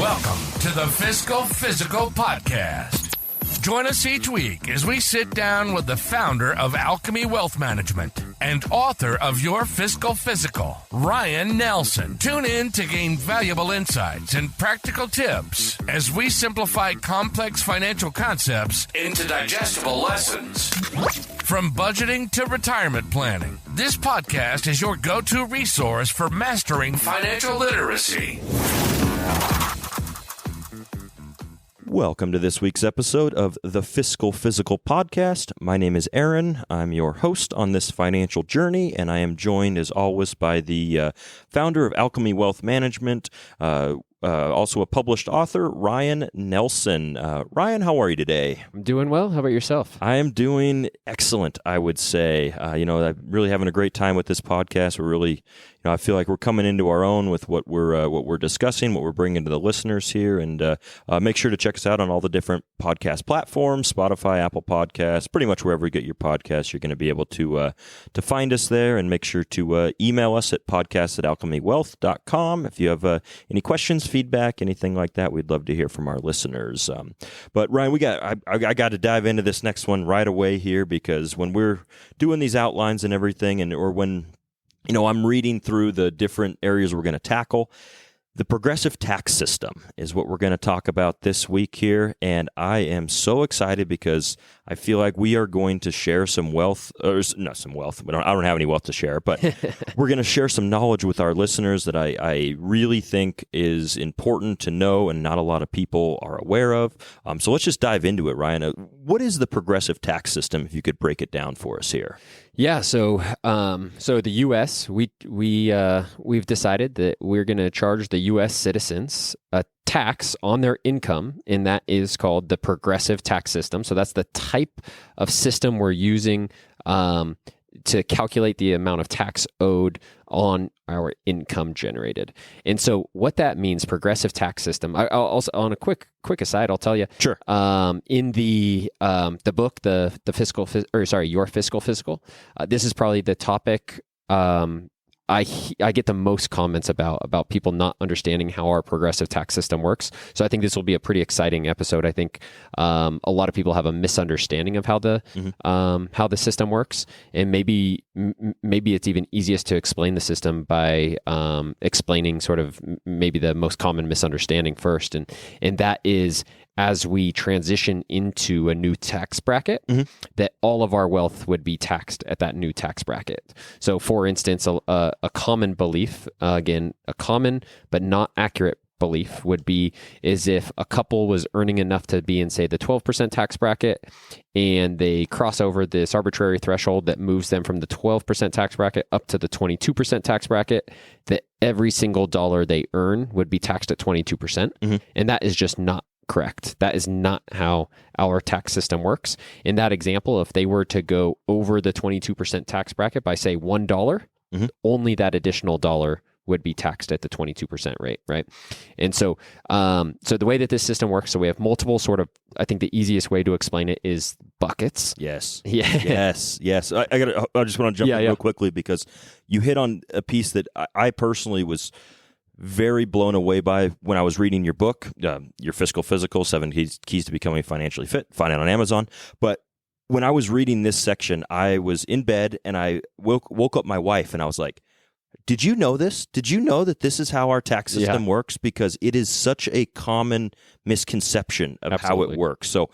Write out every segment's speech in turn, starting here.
Welcome to the Fiscal Physical Podcast. Join us each week as we sit down with the founder of Alchemy Wealth Management and author of Your Fiscal Physical, Ryan Nelson. Tune in to gain valuable insights and practical tips as we simplify complex financial concepts into digestible lessons. From budgeting to retirement planning, this podcast is your go-to resource for mastering financial literacy. Welcome to this week's episode of the Fiscal Physical Podcast. My name is Aaron. I'm your host on this financial journey, and I am joined, as always, by the founder of Alchemy Wealth Management, also a published author, Ryan Nelson. Ryan, how are you today? I'm doing well. How about yourself? I am doing excellent, I would say. I'm really having a great time with this podcast. We're really, I feel like we're coming into our own with what we're discussing, what we're bringing to the listeners here, and make sure to check us out on all the different podcast platforms, Spotify, Apple Podcasts, pretty much wherever you get your podcasts. You're going to be able to find us there, and make sure to email us at podcast@alchemywealth.com if you have any questions, feedback, anything like that. We'd love to hear from our listeners. But Ryan, I got to dive into this next one right away here, because when we're doing these outlines and everything, or when I'm reading through the different areas we're going to tackle, the progressive tax system is what we're going to talk about this week here, and I am so excited because I feel like we are going to share some wealth, or not some wealth. I don't have any wealth to share, but we're going to share some knowledge with our listeners that I really think is important to know and not a lot of people are aware of. So let's just dive into it, Ryan. What is the progressive tax system, if you could break it down for us here? Yeah, so the U.S. we've decided that we're going to charge the U.S. citizens a tax on their income, and that is called the progressive tax system. So that's the type of system we're using to calculate the amount of tax owed on our income generated. And so what that means, progressive tax system, I'll also, on a quick aside, I'll tell you. Sure. In the book, Your Fiscal Physical, this is probably the topic I get the most comments about people not understanding how our progressive tax system works. So I think this will be a pretty exciting episode. I think a lot of people have a misunderstanding of how the system works, and maybe it's even easiest to explain the system by explaining sort of maybe the most common misunderstanding first, and that is, as we transition into a new tax bracket, that all of our wealth would be taxed at that new tax bracket. So, for instance, a common belief, again, a common but not accurate belief would be is if a couple was earning enough to be in, say, the 12% tax bracket, and they cross over this arbitrary threshold that moves them from the 12% tax bracket up to the 22% tax bracket, that every single dollar they earn would be taxed at 22%. And that is just not correct. That is not how our tax system works. In that example, if they were to go over the 22% tax bracket by, say, $1, only that additional dollar would be taxed at the 22% rate, right? And so the way that this system works, so we have multiple sort of, I think the easiest way to explain it is buckets. Yes. Yeah. Yes. I just want to jump in real quickly, because you hit on a piece that I personally was very blown away by when I was reading your book, Your Fiscal Physical, 7 Keys to Becoming Financially Fit. Find it on Amazon. But when I was reading this section, I was in bed and I woke up my wife and I was like, did you know this? Did you know that this is how our tax system works? Because it is such a common misconception of how it works. So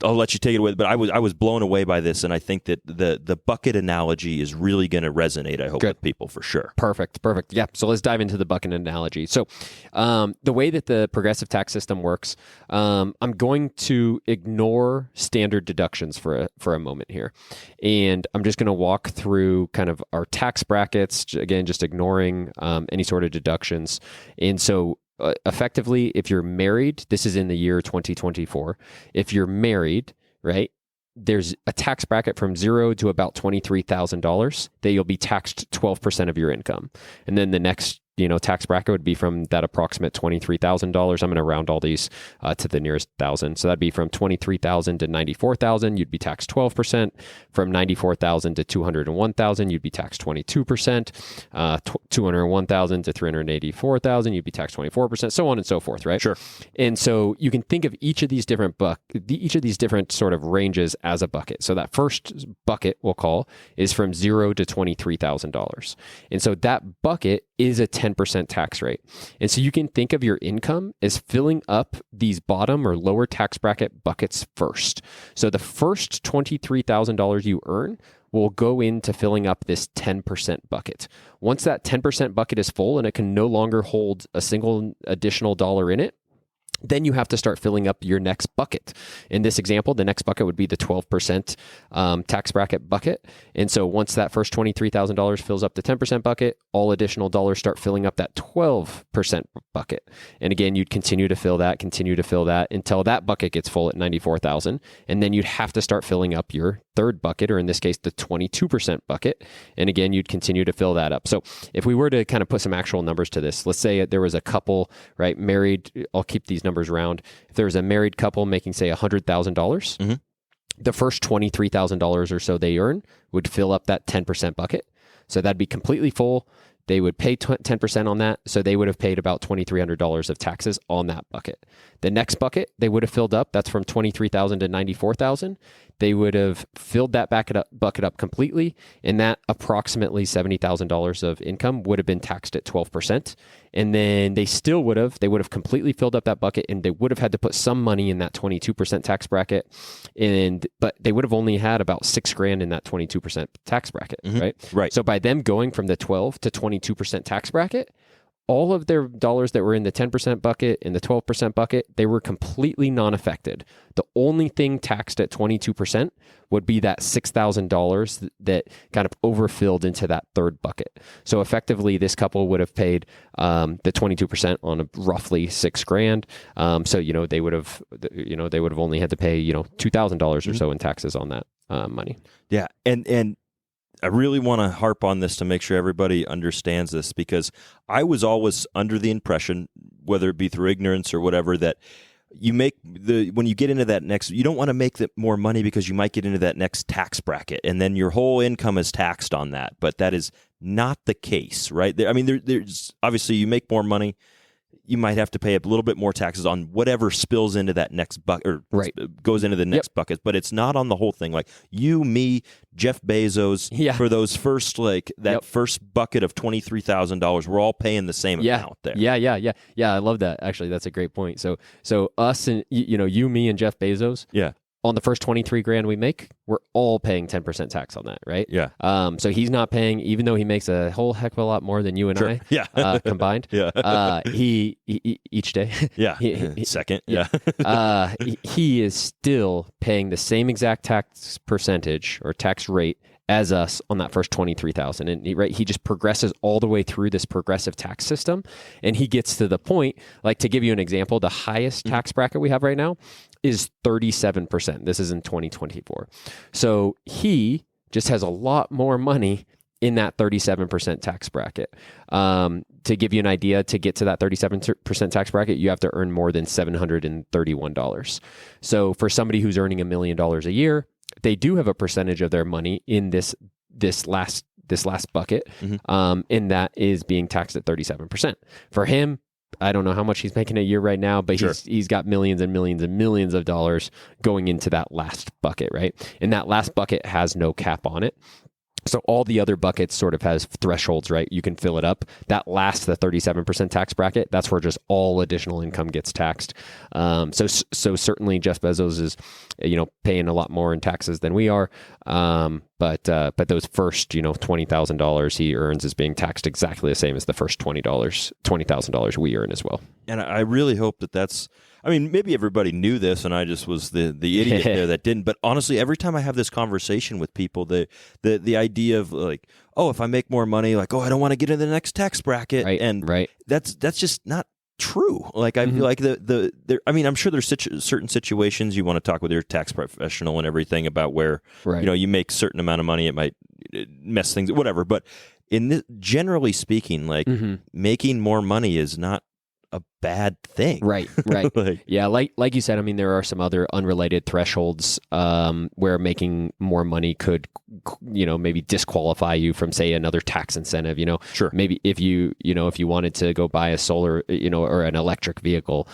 I'll let you take it away, but I was blown away by this, and I think that the bucket analogy is really going to resonate, I hope, with people for sure. Perfect. Yeah, so let's dive into the bucket analogy. So the way that the progressive tax system works, I'm going to ignore standard deductions for a moment here, and I'm just going to walk through kind of our tax brackets, again, just ignoring any sort of deductions. And so effectively, if you're married, this is in the year 2024. If you're married, right, there's a tax bracket from $0 to about $23,000 that you'll be taxed 12% of your income. And then the next tax bracket would be from that approximate $23,000. I'm going to round all these to the nearest thousand. So that'd be from $23,000 to $94,000, you'd be taxed 12%. From $94,000 to $201,000, you'd be taxed 22%. $201,000 to $384,000, you'd be taxed 24%. So on and so forth, right? Sure. And so you can think of each of these different sort of ranges as a bucket. So that first bucket we'll call is from $0 to $23,000, and so that bucket is a 10% tax rate. And so you can think of your income as filling up these bottom or lower tax bracket buckets first. So the first $23,000 you earn will go into filling up this 10% bucket. Once that 10% bucket is full and it can no longer hold a single additional dollar in it, then you have to start filling up your next bucket. In this example, the next bucket would be the 12% tax bracket bucket. And so once that first $23,000 fills up the 10% bucket, all additional dollars start filling up that 12% bucket. And again, you'd continue to fill that until that bucket gets full at $94,000. And then you'd have to start filling up your third bucket, or in this case, the 22% bucket. And again, you'd continue to fill that up. So if we were to kind of put some actual numbers to this, let's say there was a couple, right, married, I'll keep these numbers round. If there was a married couple making, say, $100,000, the first $23,000 or so they earn would fill up that 10% bucket. So that'd be completely full. They would pay 10% on that. So they would have paid about $2,300 of taxes on that bucket. The next bucket they would have filled up, that's from $23,000 to $94,000. They would have filled that bucket up completely. And that approximately $70,000 of income would have been taxed at 12%. And then they would have completely filled up that bucket, and they would have had to put some money in that 22% tax bracket. But they would have only had about $6,000 in that 22% tax bracket, right? Right. So by them going from the 12 to 22% tax bracket, all of their dollars that were in the 10% bucket and the 12% bucket, they were completely non-affected. The only thing taxed at 22% would be that $6,000 that kind of overfilled into that third bucket. So effectively, this couple would have paid the 22% on roughly $6,000. So they would have only had to pay $2,000 or so in taxes on that money. Yeah, and I really want to harp on this to make sure everybody understands this, because I was always under the impression, whether it be through ignorance or whatever, that when you get into that next, you don't want to make more money because you might get into that next tax bracket, and then your whole income is taxed on that. But that is not the case, right? There's obviously, you make more money, you might have to pay a little bit more taxes on whatever spills into that next bucket, or goes into the next bucket, but it's not on the whole thing. Like you, me, Jeff Bezos, for those first, first bucket of $23,000, we're all paying the same amount there. Yeah. I love that. Actually, that's a great point. So us and, you, me, and Jeff Bezos. Yeah. On the first $23,000 we make, we're all paying 10% tax on that, right? Yeah. So he's not paying, even though he makes a whole heck of a lot more than you and I combined. Yeah. He each day. Yeah. Second. Yeah. He is still paying the same exact tax percentage or tax rate as us on that first $23,000, and he just progresses all the way through this progressive tax system, and he gets to the point. Like, to give you an example, the highest tax bracket we have right now is 37%. This is in 2024. So he just has a lot more money in that 37% tax bracket. To give you an idea, to get to that 37% tax bracket, you have to earn more than $731. So for somebody who's earning $1 million a year, they do have a percentage of their money in this last bucket, and that is being taxed at 37%. For him, I don't know how much he's making a year right now, but he's got millions and millions and millions of dollars going into that last bucket, right? And that last bucket has no cap on it. So all the other buckets sort of has thresholds, right? You can fill it up. That last, the 37% tax bracket, that's where just all additional income gets taxed. So certainly Jeff Bezos is, paying a lot more in taxes than we are. But those first, $20,000 he earns is being taxed exactly the same as the first $20,000 we earn as well. And I really hope that's. I mean, maybe everybody knew this, and I just was the idiot there that didn't. But honestly, every time I have this conversation with people, the idea of like, oh, if I make more money, like, oh, I don't want to get into the next tax bracket, right. That's just not true. Like, I feel like I'm sure there's certain situations you want to talk with your tax professional and everything about where you make certain amount of money, it might mess things, whatever. But generally speaking, like making more money is not a bad thing. Right. Yeah, like you said, I mean, there are some other unrelated thresholds where making more money could, maybe disqualify you from, say, another tax incentive. Sure. Maybe if you wanted to go buy a solar, or an electric vehicle,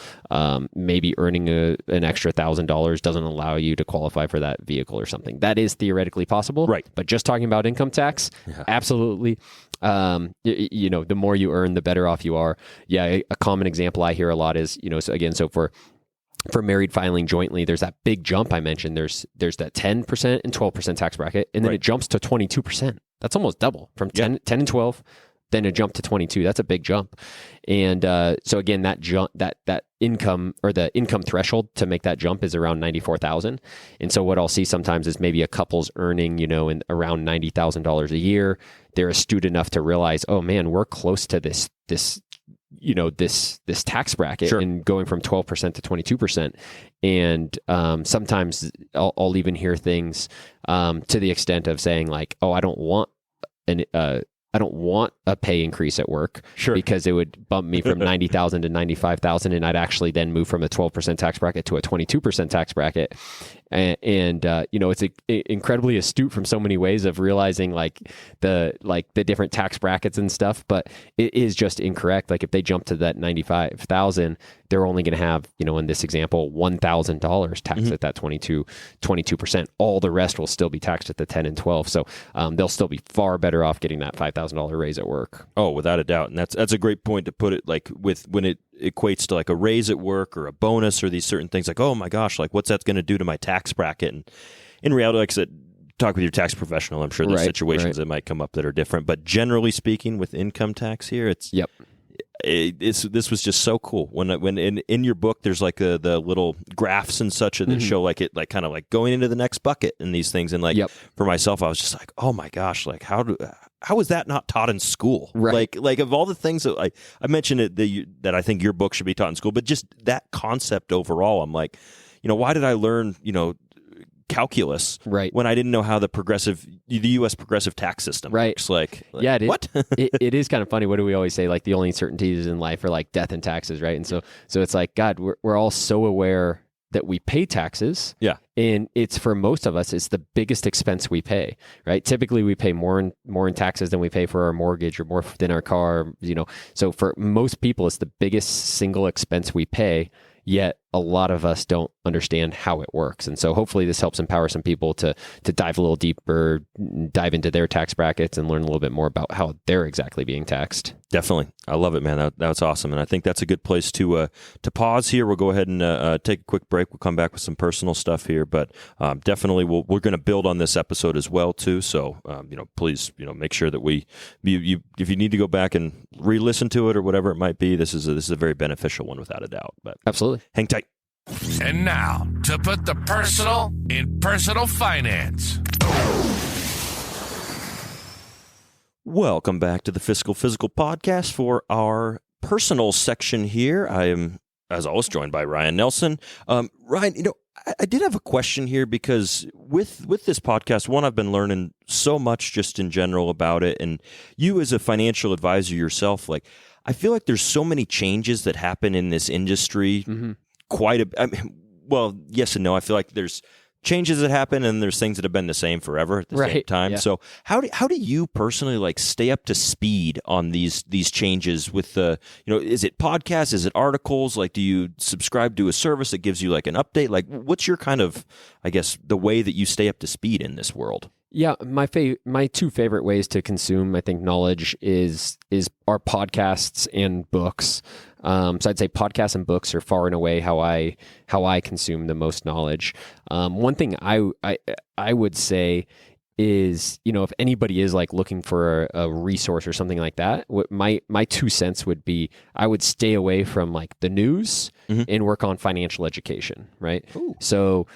maybe earning an extra $1,000 doesn't allow you to qualify for that vehicle or something. That is theoretically possible. Right. But just talking about income tax, absolutely. The more you earn, the better off you are. Yeah, a common example I hear a lot is, so for married filing jointly, there's that big jump I mentioned. There's that 10% and 12% tax bracket, and then it jumps to 22%. That's almost double from 10 and 12, then a jump to 22. That's a big jump. And so again, that jump, that income, or the income threshold to make that jump, is around $94,000. And so what I'll see sometimes is maybe a couple's earning, in around $90,000 a year. They're astute enough to realize, oh man, we're close to this tax bracket, and going from 12% to 22%. And sometimes I'll even hear things to the extent of saying like, oh, I don't want a pay increase at work, because it would bump me from 90,000 to 95,000, and I'd actually then move from a 12% tax bracket to a 22% tax bracket. And it's incredibly astute from so many ways of realizing the different tax brackets and stuff, but it is just incorrect. Like if they jump to that 95,000, they're only going to have, in this example, $1,000 taxed at that 22%. All the rest will still be taxed at the 10 and 12. So they'll still be far better off getting that $5,000 raise at work. Oh, without a doubt. And that's a great point to put it, like when it equates to like a raise at work or a bonus or these certain things, like, oh my gosh, like what's that going to do to my tax bracket? And in reality, like I said, talk with your tax professional. I'm sure there's situations that might come up that are different, but generally speaking, with income tax here, this was just so cool. When in your book, there's like the little graphs and such that show like it, like kind of like going into the next bucket and these things. And like for myself, I was just like, oh my gosh, like how is that not taught in school? Right. Like of all the things that I mentioned that I think your book should be taught in school, but just that concept overall, I'm like, why did I learn, calculus when I didn't know how the U.S. progressive tax system works? Like yeah, what? it is kind of funny. What do we always say? Like the only certainties in life are like death and taxes, right? And so it's like, God, we're all so aware that we pay taxes. Yeah. And it's, for most of us, it's the biggest expense we pay, right? Typically we pay more in taxes than we pay for our mortgage or more than our car, So for most people, it's the biggest single expense we pay, yet a lot of us don't understand how it works. And so hopefully this helps empower some people to dive a little deeper, dive into their tax brackets and learn a little bit more about how they're exactly being taxed. Definitely. I love it, man. That was awesome. And I think that's a good place to pause here. We'll go ahead and take a quick break. We'll come back with some personal stuff here, but definitely we're going to build on this episode as well too. So, please, make sure that if you need to go back and re-listen to it or whatever it might be, this is a very beneficial one without a doubt. But absolutely. Hang tight. And now, to put the personal in personal finance. Welcome back to the Fiscal Physical Podcast for our personal section here. I am, as always, joined by Ryan Nelson. Ryan, I did have a question here because with this podcast, one, I've been learning so much just in general about it. And you as a financial advisor yourself, like, I feel like there's so many changes that happen in this industry. Well, yes and no. I feel like there's changes that happen and there's things that have been the same forever at the same time. Yeah. So how do you personally like stay up to speed on these changes with the, is it podcasts? Is it articles? Like, do you subscribe to a service that gives you like an update? Like, what's your kind of, I guess, the way that you stay up to speed in this world? Yeah, my two favorite ways to consume, I think, knowledge is our podcasts and books. So I'd say podcasts and books are far and away how I consume the most knowledge. One thing I would say is, if anybody is like looking for a resource or something like that, what my 2 cents would be, I would stay away from like the news and work on financial education, right? Ooh. So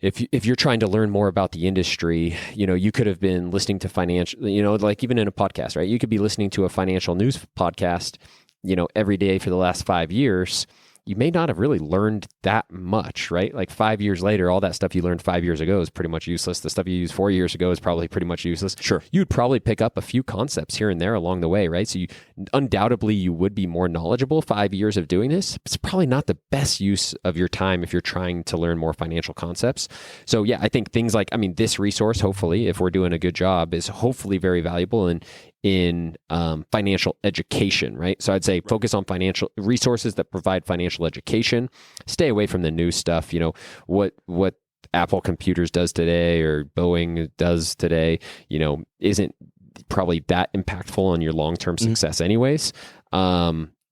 if you're trying to learn more about the industry, you could have been listening to financial, like even in a podcast, right? You could be listening to a financial news podcast, every day for the last 5 years. you may not have really learned that much, right? Like 5 years later, all that stuff you learned 5 years ago is pretty much useless. The stuff you used 4 years ago is probably pretty much useless. Sure. You'd probably pick up a few concepts here and there along the way, right? So undoubtedly you would be more knowledgeable 5 years of doing this. It's probably not the best use of your time if you're trying to learn more financial concepts. So yeah, I think things like, this resource, hopefully, if we're doing a good job, is hopefully very valuable in financial education, right? So I'd say focus on financial resources that provide financial education. Stay away from the new stuff. What Apple Computers does today or Boeing does today, isn't probably that impactful on your long-term success anyways.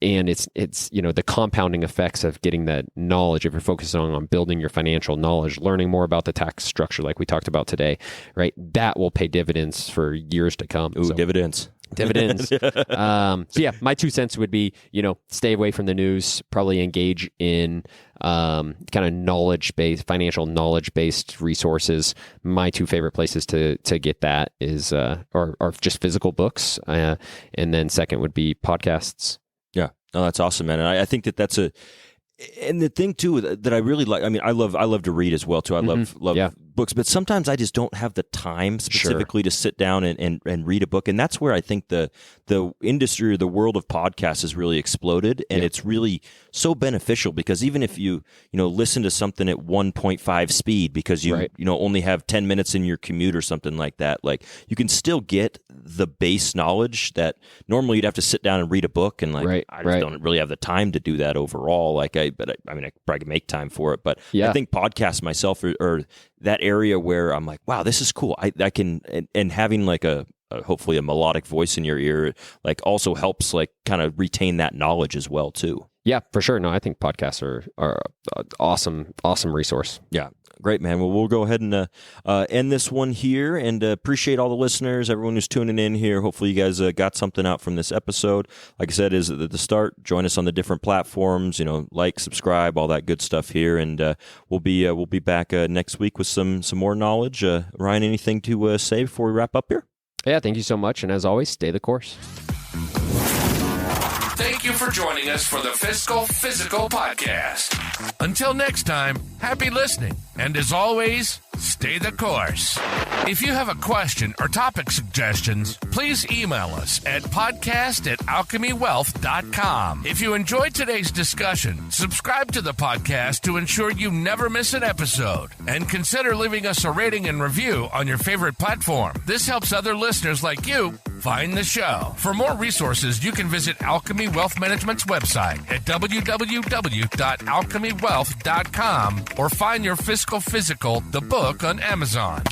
And it's the compounding effects of getting that knowledge. If you're focusing on building your financial knowledge, learning more about the tax structure like we talked about today, right? That will pay dividends for years to come. Ooh, dividends. So yeah, my 2 cents would be, stay away from the news, probably engage in kind of knowledge-based, financial knowledge-based resources. My 2 favorite places to get that is, are just physical books. And then second would be podcasts. Yeah, no, that's awesome, man. And I think that's and the thing too that I really like. I love to read as well too. I love books, but sometimes I just don't have the time specifically to sit down and read a book. And that's where I think the industry or the world of podcasts has really exploded, and it's really so beneficial because even if you listen to something at 1.5 speed because you only have 10 minutes in your commute or something like that, like you can still get the base knowledge that normally you'd have to sit down and read a book, and I just don't really have the time to do that overall. I probably could make time for it, but I think podcasts myself are that area where I'm like, wow, this is cool. I can, and having like hopefully a melodic voice in your ear, like also helps like kind of retain that knowledge as well too. Yeah, for sure. No, I think podcasts are an awesome resource. Yeah. Great, man. Well, we'll go ahead and end this one here, and appreciate all the listeners, everyone who's tuning in here. Hopefully you guys got something out from this episode. Like I said, is at the start, join us on the different platforms, like, subscribe, all that good stuff here, and we'll be back next week with some more knowledge. Ryan, anything to say before we wrap up here? Yeah, thank you so much, and as always, stay the course. Thank you for joining us for the Fiscal Physical Podcast. Until next time, happy listening. And as always, stay the course. If you have a question or topic suggestions, please email us at podcast@alchemywealth.com. If you enjoyed today's discussion, subscribe to the podcast to ensure you never miss an episode. And consider leaving us a rating and review on your favorite platform. This helps other listeners like you find the show. For more resources, you can visit Alchemy Wealth Management's website at www.alchemywealth.com or find your Fiscal Physical, the book, on Amazon.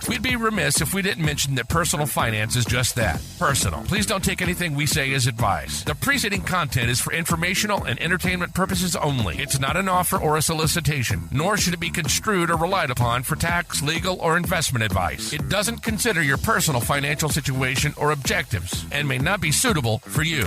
We'd be remiss if we didn't mention that personal finance is just that, personal. Please don't take anything we say as advice. The preceding content is for informational and entertainment purposes only. It's not an offer or a solicitation, nor should it be construed or relied upon for tax, legal, or investment advice. It doesn't consider your personal financial situation or objectives and may not be suitable for you.